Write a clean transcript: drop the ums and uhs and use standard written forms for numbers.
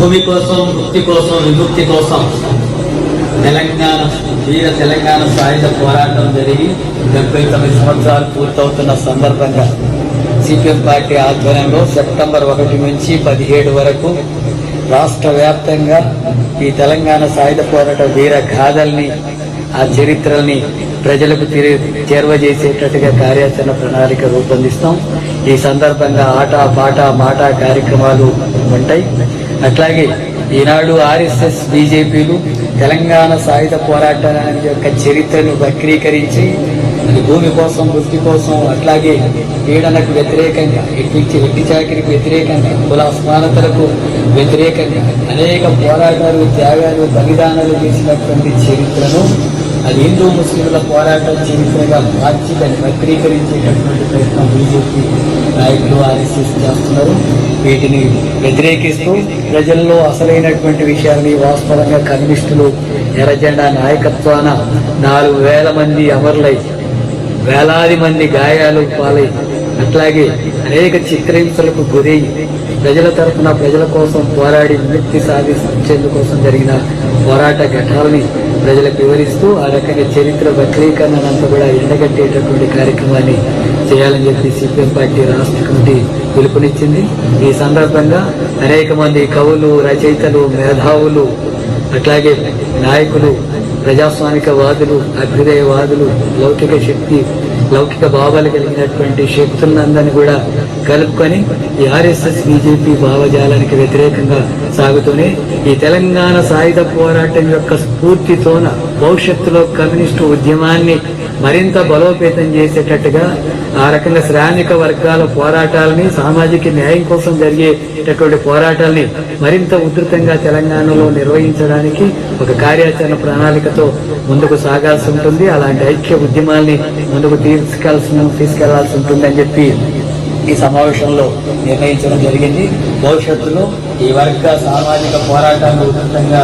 భూమి కోసం, ముక్తి కోసం, విముక్తి కోసం తెలంగాణ సాయుధ పోరాటం జరిగి 79 సంవత్సరాలు పూర్తవుతున్న సందర్భంగా సిపిఎం పార్టీ ఆధ్వర్యంలో సెప్టెంబర్ 1 నుంచి 17 వరకు రాష్ట్ర వ్యాప్తంగా ఈ తెలంగాణ సాయుధ పోరాట వీర గాథల్ని, ఆ చరిత్రల్ని ప్రజలకు చేరువజేసేటట్టుగా కార్యాచరణ ప్రణాళిక రూపొందిస్తాం. ఈ సందర్భంగా ఆట పాట మాట కార్యక్రమాలు ఉంటాయి. అట్లాగే ఈనాడు ఆర్ఎస్ఎస్ బీజేపీలు తెలంగాణ సాయుధ పోరాటానికి యొక్క చరిత్రను వక్రీకరించి అది భూమి కోసం, వృత్తి కోసం, అట్లాగే పీడనకు వ్యతిరేకంగా, ఎట్టి చాకిరికి వ్యతిరేకంగా, కుల అసమానతలకు వ్యతిరేకంగా అనేక పోరాటాలు, త్యాగాలు, బలిదానాలు చేసినటువంటి చరిత్రను అది హిందూ ముస్లింల పోరాటం చరిత్రగా మార్చి దాన్ని వక్రీకరించేటటువంటి ప్రయత్నం బీజేపీ నాయకులు ఆర్ఎస్ఎస్ చేస్తున్నారు. వీటిని వ్యతిరేకిస్తూ ప్రజల్లో అసలైనటువంటి విషయాన్ని వాస్తవంగా కమ్యూనిస్టులు ఎర్రజెండా నాయకత్వాన 4,000 మంది అమరులై, వేలాది మంది గాయాలు పాలై, అట్లాగే అనేక చిత్రహింసలకు గురై ప్రజల తరఫున ప్రజల కోసం పోరాడి విముక్తి సాధించేందుకోసం జరిగిన పోరాట ఘట్టాలని ప్రజలకు వివరిస్తూ ఆ రకంగా చరిత్ర వక్రీకరణనంతా కూడా ఎండగట్టేటటువంటి కార్యక్రమాన్ని చేయాలని చెప్పి సిపిఎం పార్టీ రాష్ట్ర కమిటీ పిలుపునిచ్చింది. ఈ సందర్భంగా అనేక మంది కవులు, రచయితలు, మేధావులు, అట్లాగే నాయకులు, ప్రజాస్వామికవాదులు, అభ్యుదయవాదులు, లౌకిక భావాలు కలిగినటువంటి శక్తులందరినీ కూడా కలుపుకొని ఈ ఆర్ఎస్ఎస్ బీజేపీ భావజాలానికి వ్యతిరేకంగా సాగుతూనే ఈ తెలంగాణ సాయుధ పోరాటం యొక్క స్ఫూర్తితోన భవిష్యత్తులో కమ్యూనిస్టు ఉద్యమాన్ని మరింత బలోపేతం చేసేటట్టుగా ఆ రకంగా శ్రామిక వర్గాల పోరాటాలని, సామాజిక న్యాయం కోసం జరిగేటటువంటి పోరాటాలని మరింత ఉధృతంగా తెలంగాణలో నిర్వహించడానికి ఒక కార్యాచరణ ముందుకు సాగాల్సి ఉంటుంది. అలాంటి ఐక్య ఉద్యమాల్ని ముందుకు తీసుకెళ్లాల్సి ఉంటుందని చెప్పి ఈ సమావేశంలో నిర్ణయించడం జరిగింది. భవిష్యత్తులో ఈ వర్గ సామాజిక పోరాటాన్ని ఉధృతంగా